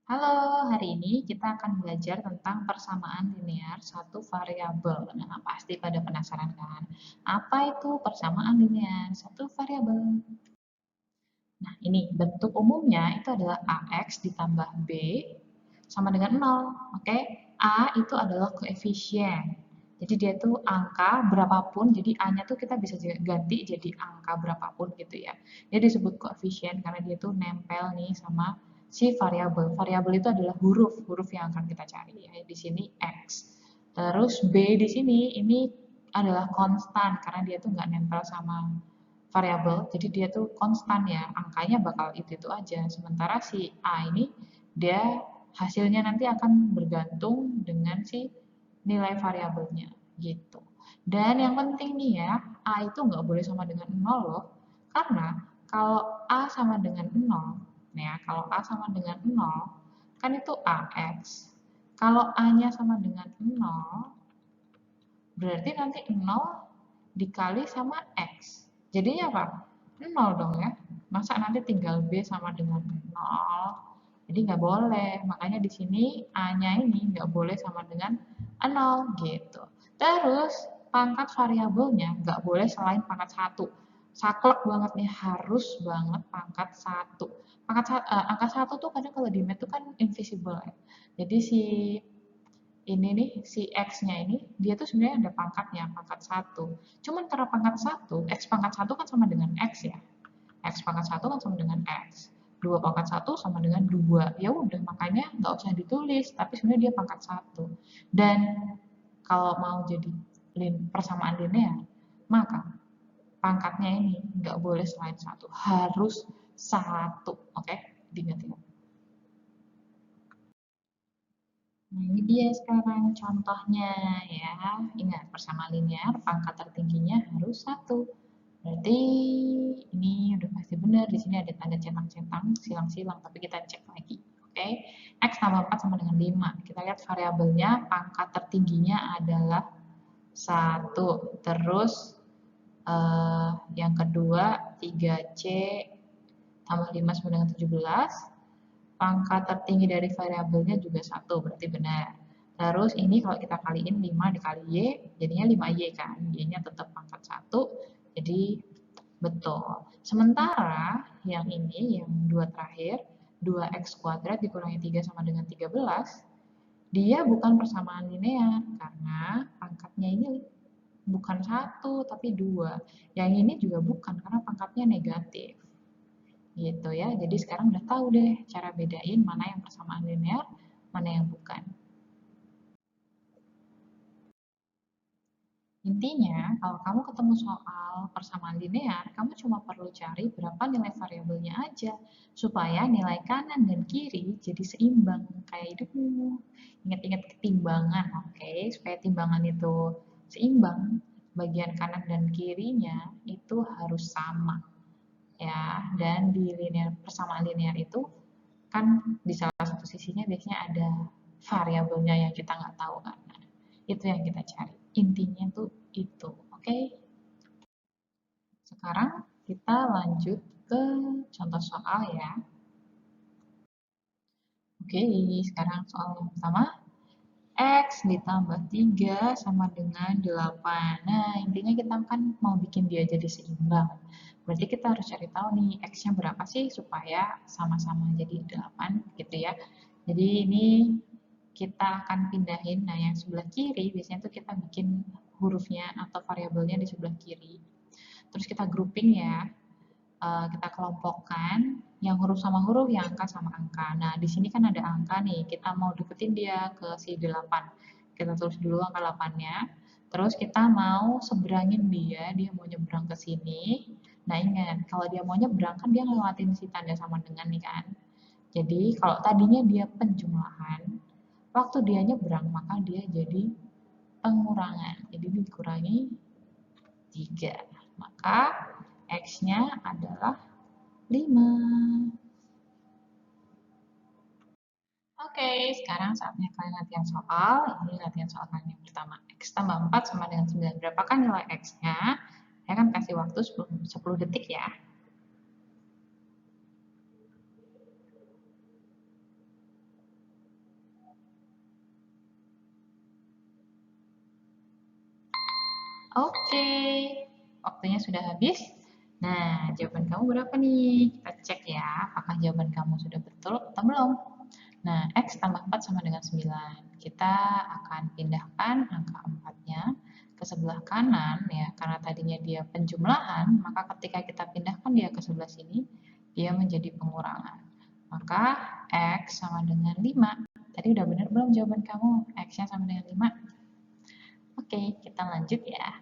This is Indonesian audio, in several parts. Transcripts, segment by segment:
Halo, hari ini kita akan belajar tentang persamaan linear satu variabel. Nah, pasti pada penasaran kan? Apa itu persamaan linear satu variabel? Nah, ini bentuk umumnya itu adalah AX ditambah B sama dengan 0. Oke, A itu adalah koefisien. Jadi dia tuh angka berapapun, jadi A-nya tuh kita bisa ganti jadi angka berapapun gitu ya. Dia disebut koefisien karena dia tuh nempel nih sama si variabel. Variabel itu adalah huruf yang akan kita cari ya. Di sini X. Terus B di sini ini adalah konstan karena dia tuh nggak nempel sama variabel, jadi dia tuh konstan ya, angkanya bakal itu aja. Sementara si A ini dia hasilnya nanti akan bergantung dengan si nilai variabelnya gitu. Dan yang penting nih ya, A itu nggak boleh sama dengan 0 loh. Karena kalau A sama dengan 0, nih ya, kalau A sama dengan 0, kan itu AX. Kalau A-nya sama dengan 0, berarti nanti 0 dikali sama X. Jadinya apa? 0 dong ya. Masa nanti tinggal B sama dengan 0? Jadi nggak boleh. Makanya di sini A-nya ini nggak boleh sama dengan 0 gitu. Terus pangkat variabelnya nggak boleh selain pangkat 1. Saklek banget nih, harus banget pangkat 1. Angka 1 tuh kadang kalau di math tuh kan invisible ya. Jadi si ini nih si X-nya ini dia tuh sebenarnya ada pangkatnya, pangkat 1. Cuman karena pangkat 1, X pangkat 1 kan sama dengan X ya. X pangkat 1 kan sama dengan X. 2 pangkat 1 sama dengan 2. Ya udah, makanya nggak usah ditulis, tapi sebenarnya dia pangkat 1. Dan kalau mau jadi persamaan linear, maka pangkatnya ini nggak boleh selain 1, harus 1. Oke, diingat-ingat. Nah, ini dia sekarang contohnya ya. Ingat, persamaan linear pangkat tertingginya harus 1. Berarti ini udah pasti benar. Di sini ada tanda centang-centang, silang-silang, tapi kita cek lagi. Oke. X tambah 4 sama dengan 5. Kita lihat variabelnya pangkat tertingginya adalah 1. Terus yang kedua 3C tambah 5 sama dengan 17. Pangkat tertinggi dari variabelnya juga 1, berarti benar. Terus ini kalau kita kaliin 5 dikali Y, jadinya 5Y kan. Y-nya tetap pangkat 1, jadi betul. Sementara yang ini, yang dua terakhir, 2x kuadrat dikurangi 3 sama dengan 13, dia bukan persamaan linear karena pangkatnya ini bukan 1 tapi 2. Yang ini juga bukan karena pangkatnya negatif. Gitu ya. Jadi sekarang udah tahu deh cara bedain mana yang persamaan linear, mana yang bukan. Intinya, kalau kamu ketemu soal persamaan linear, kamu cuma perlu cari berapa nilai variabelnya aja, supaya nilai kanan dan kiri jadi seimbang, kayak hidupmu. Ingat-ingat ketimbangan, oke? Supaya timbangan itu seimbang, bagian kanan dan kirinya itu harus sama. Ya, dan di linear persamaan linear itu kan di salah satu sisinya biasanya ada variabelnya yang kita nggak tahu kan. Nah, itu yang kita cari. Intinya tuh itu. Oke, sekarang kita lanjut ke contoh soal ya. Oke, sekarang soal yang pertama. X ditambah 3 sama dengan 8. Nah, intinya kita kan mau bikin dia jadi seimbang. Berarti kita harus cari tahu nih X-nya berapa sih supaya sama-sama jadi 8 gitu ya. Jadi ini kita akan pindahin, nah yang sebelah kiri biasanya tuh kita bikin hurufnya atau variabelnya di sebelah kiri. Terus kita grouping ya, kita kelompokkan yang huruf sama huruf, yang angka sama angka. Nah, di sini kan ada angka nih, kita mau deketin dia ke si 8. Kita tulis dulu angka 8-nya. Terus kita mau seberangin dia, dia mau nyebrang ke sini. Nah, ingat, kalau dia mau nyebrang kan dia ngelewatin si tanda sama dengan nih kan. Jadi, kalau tadinya dia penjumlahan, waktu dia nyebrang maka dia jadi pengurangan. Jadi dikurangi 3. Maka X-nya adalah 5. Oke, sekarang saatnya kalian latihan soal. Ini latihan soal kalian yang pertama. X tambah 4 sama dengan 9. Berapakah nilai X-nya? Saya akan kasih waktu 10 detik ya. Oke, waktunya sudah habis. Nah, jawaban kamu berapa nih? Kita cek ya, apakah jawaban kamu sudah betul atau belum. Nah, X tambah 4 sama dengan 9. Kita akan pindahkan angka 4-nya ke sebelah kanan ya, karena tadinya dia penjumlahan, maka ketika kita pindahkan dia ke sebelah sini, dia menjadi pengurangan. Maka X sama dengan 5. Tadi udah benar belum jawaban kamu? X-nya sama dengan 5. Oke, kita lanjut ya.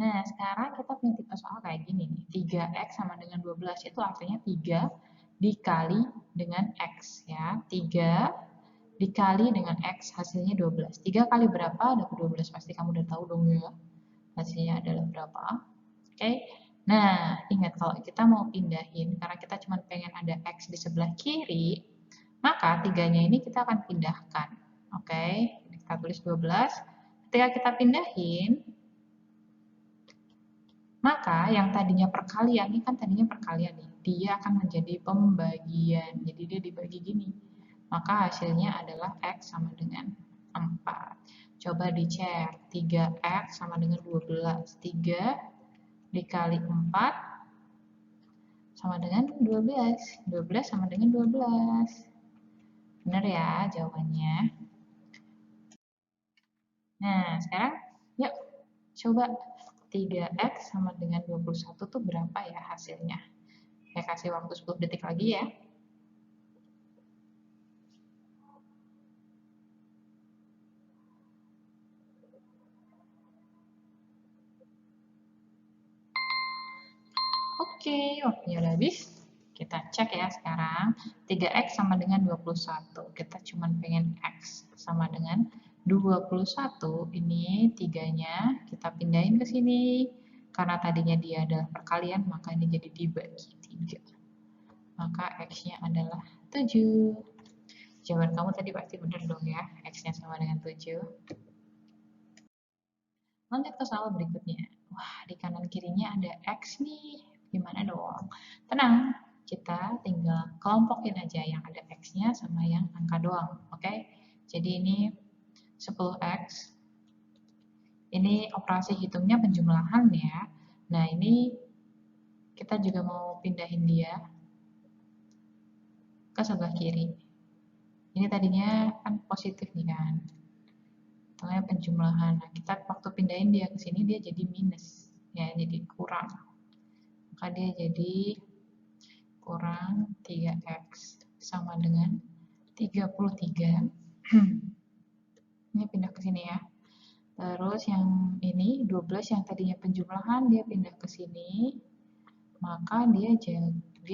Nah, sekarang kita punya tipe soal kayak gini nih. 3x sama dengan 12 itu artinya 3 dikali dengan x ya. 3 dikali dengan x hasilnya 12. 3 kali berapa? Dapat 12. Pasti kamu udah tahu dong ya. Hasilnya adalah berapa? Oke. Nah, ingat kalau kita mau pindahin karena kita cuma pengen ada x di sebelah kiri, maka 3-nya ini kita akan pindahkan. Oke, kita tulis 12. Ketika kita pindahin, maka yang tadinya perkalian, ini kan tadinya perkalian nih, dia akan menjadi pembagian. Jadi dia dibagi gini. Maka hasilnya adalah X sama dengan 4. Coba dicek, 3X sama dengan 12. 3 dikali 4 sama dengan 12. 12 sama dengan 12. Benar ya jawabannya. Nah, sekarang yuk coba 3X sama dengan 21 tuh berapa ya hasilnya? Saya kasih waktu 10 detik lagi ya. Oke, waktunya udah habis. Kita cek ya sekarang. 3X sama dengan 21. Kita cuma pengen X sama dengan 21. Ini 3-nya kita pindahin ke sini. Karena tadinya dia adalah perkalian, maka ini jadi dibagi 3. Maka X-nya adalah 7. Jawaban kamu tadi pasti benar dong ya. X-nya sama dengan 7. Lanjut ke soal berikutnya. Wah, di kanan kirinya ada X nih. Gimana dong? Tenang, kita tinggal kelompokin aja yang ada X-nya sama yang angka doang. Oke? Jadi ini 10X. Ini operasi hitungnya penjumlahan ya. Nah, ini kita juga mau pindahin dia ke sebelah kiri. Ini tadinya kan positif nih kan. Hitungnya penjumlahan. Nah, kita waktu pindahin dia ke sini dia jadi minus. Ya, jadi kurang. Maka dia jadi kurang 3x sama dengan 33. Ini pindah ke sini ya. Terus yang ini 12 yang tadinya penjumlahan dia pindah ke sini, maka dia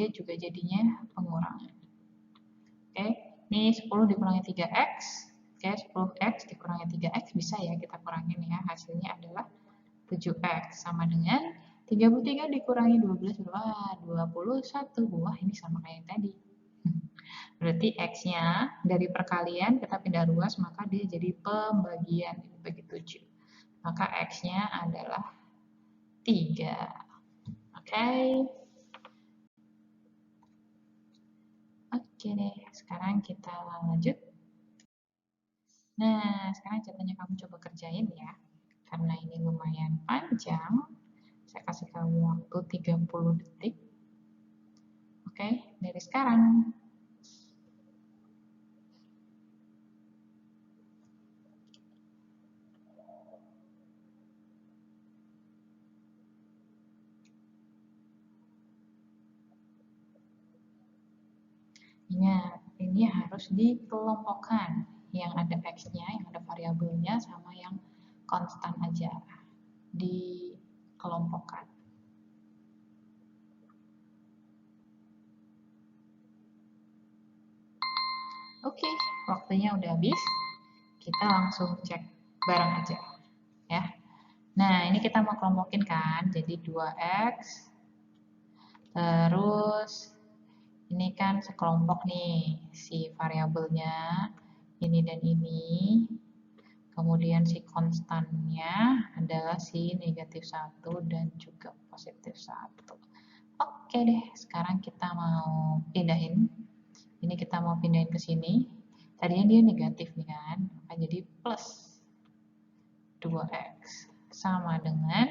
juga jadinya pengurangan. Oke, ini 10 dikurangi 3x. Oke, 10x dikurangi 3x bisa ya kita kurangin ya. Hasilnya adalah 7x sama dengan 33 dikurangi 12 wah 21. Wah, ini sama kayak yang tadi. Berarti X-nya dari perkalian kita pindah ruas, maka dia jadi pembagian bagi 7. Maka X-nya adalah 3. Oke. Oke deh, sekarang kita lanjut. Nah, sekarang catanya kamu coba kerjain ya. Karena ini lumayan panjang, saya kasih kamu waktu 30 detik. Oke, dari sekarang. Ingat, ini harus dikelompokkan. Yang ada X-nya, yang ada variabelnya, sama yang konstan aja. Dikelompokkan. Oke, waktunya udah habis. Kita langsung cek bareng aja. Ya. Nah, ini kita mau kelompokin kan. Jadi 2X. Terus ini kan sekelompok nih si variabelnya ini dan ini. Kemudian si konstannya adalah si negatif 1 dan juga positif 1. Oke deh, sekarang kita mau pindahin. Ini kita mau pindahin ke sini. Tadinya dia negatif nih kan, maka jadi plus 2x sama dengan,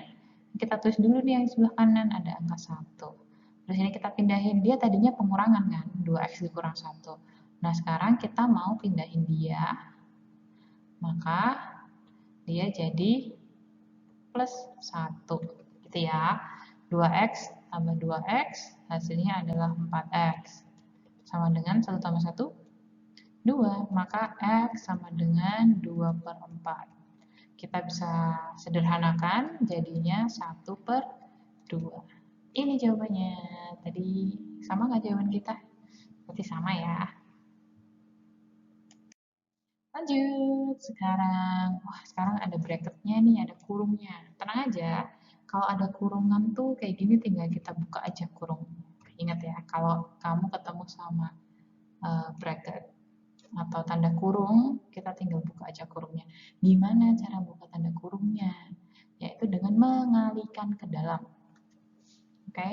kita tulis dulu nih yang di sebelah kanan ada angka 1. Terus ini kita pindahin, dia tadinya pengurangan kan, 2x dikurang 1. Nah sekarang kita mau pindahin dia, maka dia jadi plus 1 gitu ya. 2x tambah 2x hasilnya adalah 4x. Sama dengan 1 tambah 1, 2. Maka x sama dengan 2/4. Kita bisa sederhanakan jadinya 1/2. Ini jawabannya. Tadi sama nggak jawaban kita? Berarti sama ya. Lanjut, sekarang ada bracketnya nih, ada kurungnya. Tenang aja, kalau ada kurungan tuh kayak gini tinggal kita buka aja kurung. Ingat ya, kalau kamu ketemu sama bracket atau tanda kurung, kita tinggal buka aja kurungnya. Gimana cara buka tanda kurungnya? Yaitu dengan mengalihkan ke dalam. Oke?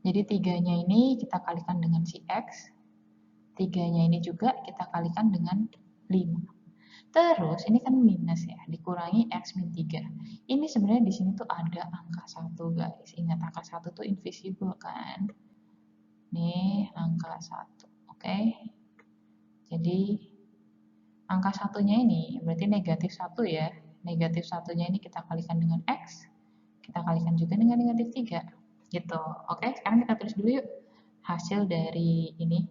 Jadi 3-nya ini kita kalikan dengan si X, 3-nya ini juga kita kalikan dengan 5. Terus ini kan minus ya, dikurangi X min 3. Ini sebenarnya di sini tuh ada angka 1 guys. Ingat angka 1 tuh invisible kan? Nih angka 1. Oke. Jadi angka satunya ini berarti negatif 1 ya. Negatif satunya ini kita kalikan dengan X. Kita kalikan juga dengan negatif 3. Gitu. Oke, sekarang kita tulis dulu yuk. Hasil dari ini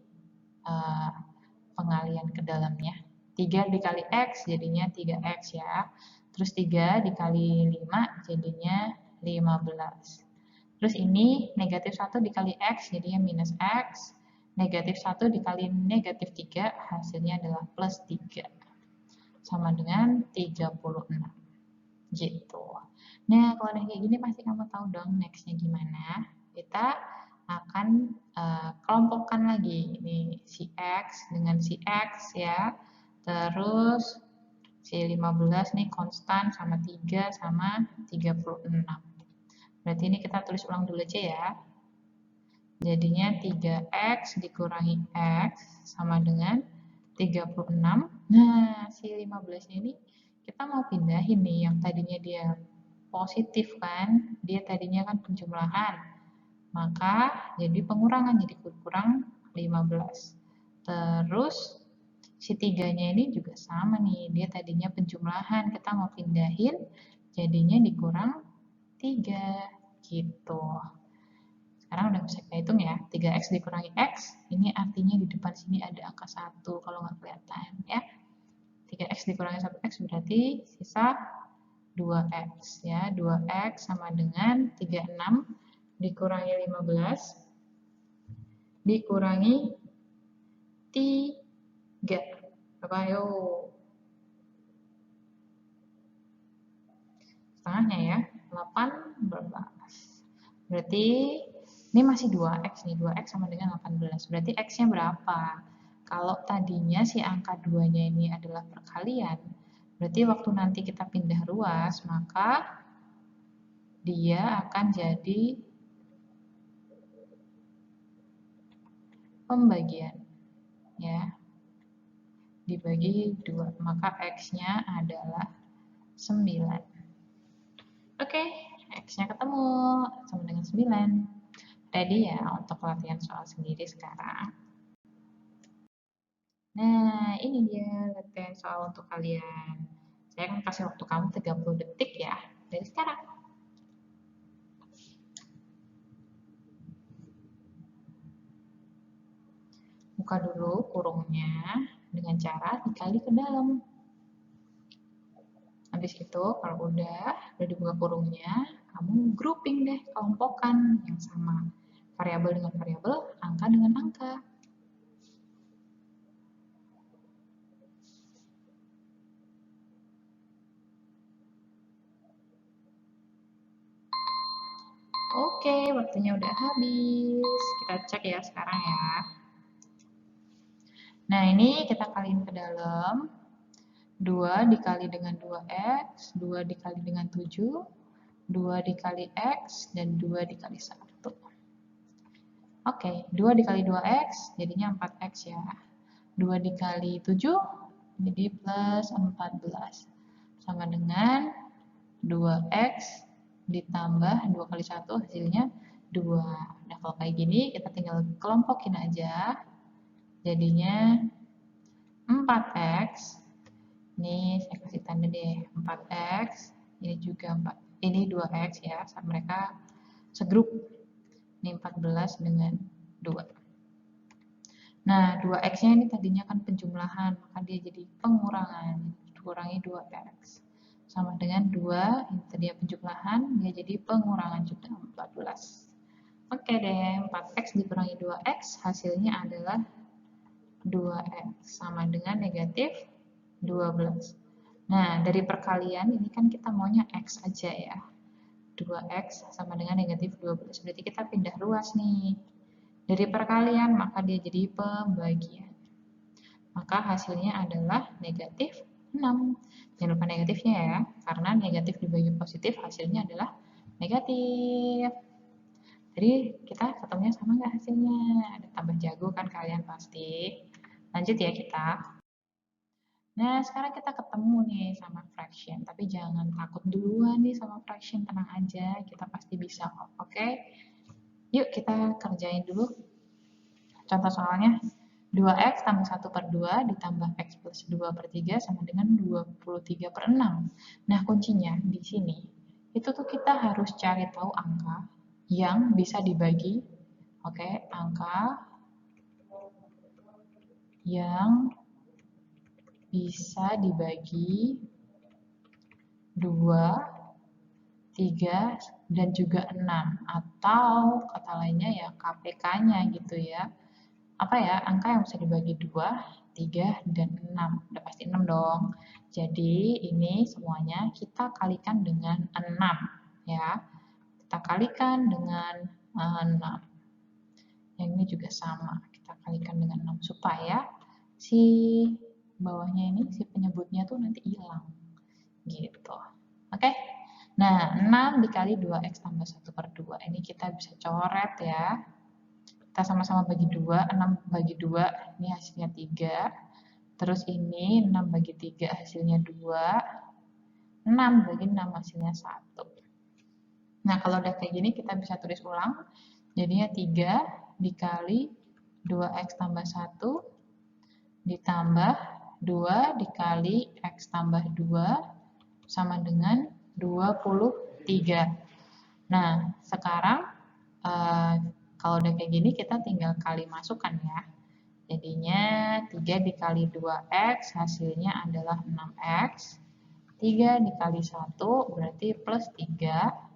pengalian ke dalamnya. 3 dikali X jadinya 3X ya. Terus 3 dikali 5 jadinya 15. Terus ini negatif 1 dikali X jadinya minus X. Negatif 1 dikali negatif 3 hasilnya adalah plus 3. Sama dengan 36. Gitu. Nah, kalau udah kayak gini pasti kamu tahu dong next-nya gimana. Kita akan kelompokkan lagi ini si X dengan si X ya. Terus si 15 nih konstan sama 3 sama 36. Berarti ini kita tulis ulang dulu aja ya. Jadinya 3X dikurangi X sama dengan 36. Nah, si 15 ini kita mau pindahin nih yang tadinya dia positif kan, dia tadinya kan penjumlahan. Maka jadi pengurangan, jadi kurang 15. Terus si 3-nya ini juga sama nih, dia tadinya penjumlahan, kita mau pindahin jadinya dikurang 3 gitu. Sekarang udah bisa kita hitung ya, 3x dikurangi x, ini artinya di depan sini ada angka 1 kalau nggak kelihatan ya. 3x dikurangi 1x berarti sisa 2x ya. 2x sama dengan 36 dikurangi 15 dikurangi 3. Berapa ayo? Setengahnya ya, 18. Berarti ini masih 2x nih, 2x sama dengan 18. Berarti x-nya berapa? Kalau tadinya si angka 2-nya ini adalah perkalian, berarti waktu nanti kita pindah ruas, maka dia akan jadi pembagian. Ya. Dibagi 2, maka x-nya adalah 9. Oke, x-nya ketemu sama dengan 9. Ready ya untuk latihan soal sendiri sekarang. Nah, ini dia latihan soal untuk kalian. Saya akan kasih waktu kamu 30 detik ya, dari sekarang. Buka dulu kurungnya dengan cara dikali ke dalam. Habis itu, kalau udah dibuka kurungnya, kamu grouping deh, kelompokkan yang sama. Variabel dengan variabel, angka dengan angka. Oke, waktunya udah habis. Kita cek ya sekarang ya. Nah, ini kita kaliin ke dalam. 2 dikali dengan 2x, 2 dikali dengan 7, 2 dikali x, dan 2 dikali 1. Oke, 2 dikali 2x jadinya 4x ya. 2 dikali 7 jadi plus 14. Sama dengan 2x ditambah 2 kali 1 hasilnya 2. Nah, kalau kayak gini kita tinggal kelompokin aja. Jadinya 4x. Ini saya kasih tanda deh, 4x. Ini juga 4. Ini 2x ya, mereka segrup. Ini 14 dengan 2. Nah, 2x-nya ini tadinya kan penjumlahan, maka dia jadi pengurangan. Dikurangi 2x. Sama dengan 2, ini tadinya penjumlahan, dia jadi pengurangan juga 14. Oke deh, 4x dikurangi 2x, hasilnya adalah 2x. Sama dengan negatif 12. Nah, dari perkalian ini kan kita maunya x aja ya. 2x sama dengan negatif 12. Berarti kita pindah ruas nih. Dari perkalian, maka dia jadi pembagian. Maka hasilnya adalah negatif 6. Jangan lupa negatifnya ya, karena negatif dibagi positif hasilnya adalah negatif. Jadi kita ketemunya sama nggak hasilnya? Ada tambah jago kan kalian pasti. Lanjut ya kita. Nah, sekarang kita ketemu nih sama fraction. Tapi jangan takut duluan nih sama fraction, tenang aja. Kita pasti bisa kok, oke? Yuk kita kerjain dulu. Contoh soalnya, 2x tambah 1 per 2 ditambah x plus 2 per 3 sama dengan 23 per 6. Nah, kuncinya di sini, itu tuh kita harus cari tahu angka yang bisa dibagi, oke, angka yang bisa dibagi 2, 3, dan juga 6. Atau kata lainnya ya KPK-nya gitu ya. Apa ya, angka yang bisa dibagi 2, 3, dan 6. Udah pasti 6 dong. Jadi ini semuanya kita kalikan dengan 6 ya. Kita kalikan dengan 6. Yang ini juga sama, kita kalikan dengan 6 supaya si bawahnya ini, si penyebutnya tuh nanti hilang. Gitu. Oke? Nah, 6 dikali 2x tambah 1 per 2. Ini kita bisa coret ya. Kita sama-sama bagi 2, 6 bagi 2, ini hasilnya 3. Terus ini 6 bagi 3 hasilnya 2. 6 bagi 6 hasilnya 1. Nah, kalau udah kayak gini kita bisa tulis ulang. Jadinya 3 dikali 2x tambah 1 ditambah 2 dikali x tambah 2 sama dengan 23. Nah, sekarang kalau udah kayak gini kita tinggal kali masukkan ya. Jadinya 3 dikali 2x hasilnya adalah 6x. 3 dikali 1 berarti plus 3.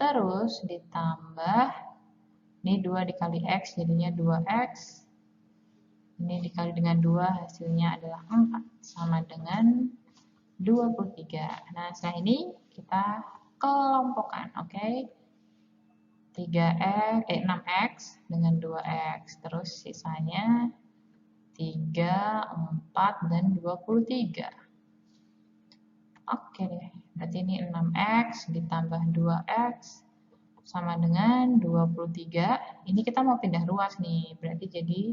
Terus ditambah, ini 2 dikali x jadinya 2x. Ini dikali dengan 2 hasilnya adalah 4. Sama dengan 23. Nah, setelah ini kita kelompokkan, oke? 6x dengan 2x. Terus sisanya 3, 4, dan 23. Oke deh, berarti ini 6x ditambah 2x sama dengan 23. Ini kita mau pindah ruas nih, berarti jadi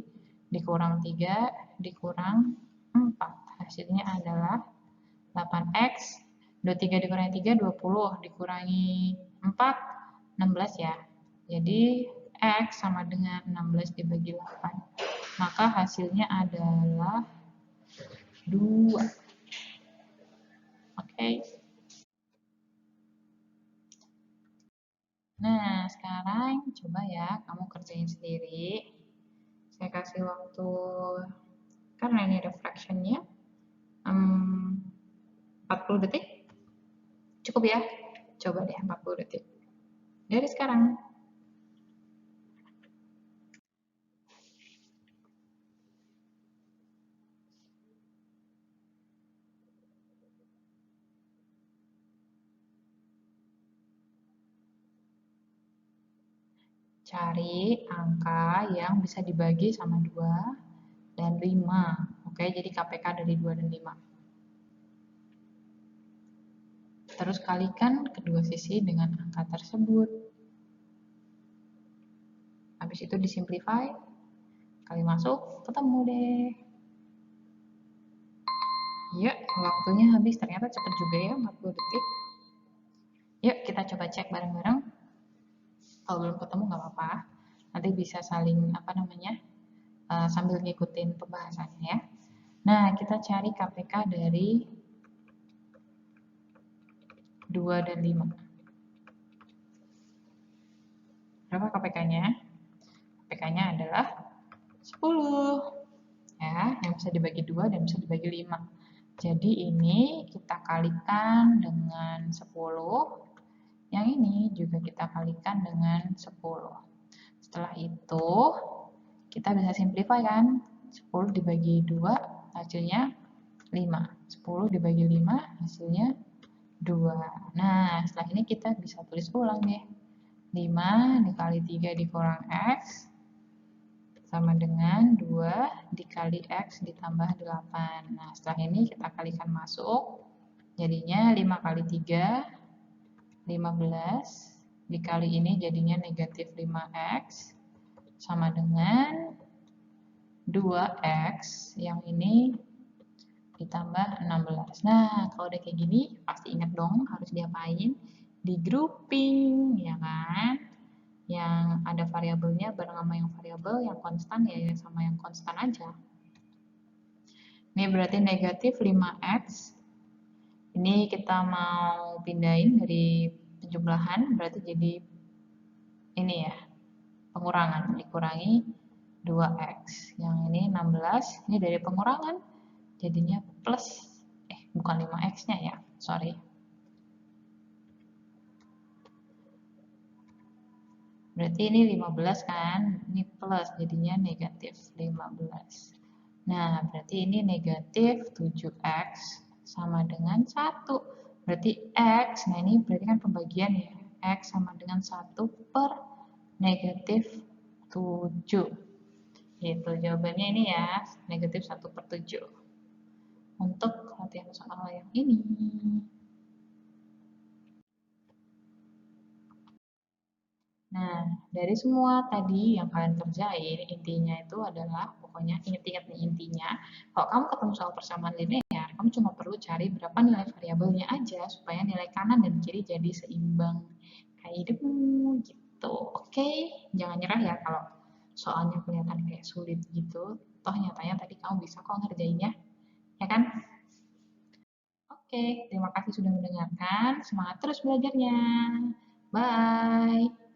dikurang 3, dikurang 4. Hasilnya adalah 8x. 23 dikurangi 3, 20. Dikurangi 4, 16 ya. Jadi x sama dengan 16 dibagi 8. Maka hasilnya adalah 2. Oke. Nah, sekarang coba ya kamu kerjain sendiri. Saya kasih waktu, karena ini ada fractionnya, 40 detik. Cukup ya? Coba deh 40 detik. Dari sekarang. Cari angka yang bisa dibagi sama 2 dan 5. Oke, jadi KPK dari 2 dan 5. Terus kalikan kedua sisi dengan angka tersebut. Habis itu disimplify, kali masuk, ketemu deh. Ya, waktunya habis. Ternyata cepat juga ya, 40 detik. Yuk kita coba cek bareng-bareng. Kalau belum ketemu nggak apa-apa. Nanti bisa saling sambil ngikutin pembahasannya ya. Nah, kita cari KPK dari 2 dan 5. Berapa KPK-nya? KPK-nya adalah 10. Ya, yang bisa dibagi 2 dan bisa dibagi 5. Jadi ini kita kalikan dengan 10. Yang ini juga kita kalikan dengan 10. Setelah itu, kita bisa simplify kan? 10 dibagi 2 hasilnya 5. 10 dibagi 5 hasilnya 2. Nah, setelah ini kita bisa tulis ulang deh. 5 dikali 3 dikurang X sama dengan 2 dikali X ditambah 8. Nah, setelah ini kita kalikan masuk. Jadinya 5 kali 3, 15. Dikali ini jadinya negatif 5X sama dengan 2X. Yang ini ditambah 16. Nah, kalau udah kayak gini, pasti ingat dong harus diapain? Di grouping, ya kan? Yang ada variabelnya bareng sama yang variabel, yang konstan ya sama yang konstan aja. Ini berarti negatif 5X. Ini kita mau pindahin dari penjumlahan, berarti jadi ini ya, pengurangan. Dikurangi 2X. Yang ini 16, ini dari pengurangan. Jadinya plus, bukan 5X-nya ya, sorry. Berarti ini 15 kan, ini plus, jadinya negatif 15. Nah, berarti ini negatif 7X sama dengan 1. Berarti X, nah ini berarti kan pembagian ya, X sama dengan 1 per negatif 7. Gitu, jawabannya ini ya, negatif 1 per 7. Untuk latihan soal yang ini. Nah, dari semua tadi yang kalian kerjain, intinya itu adalah, pokoknya ingat-ingat nih intinya, kalau kamu ketemu soal persamaan linear, kamu cuma perlu cari berapa nilai variabelnya aja, supaya nilai kanan dan kiri jadi seimbang. Kayak hidupmu, gitu. Oke, jangan nyerah ya kalau soalnya kelihatan kayak sulit gitu. Toh nyatanya tadi kamu bisa kok ngerjainnya, ya kan? Oke, terima kasih sudah mendengarkan. Semangat terus belajarnya. Bye.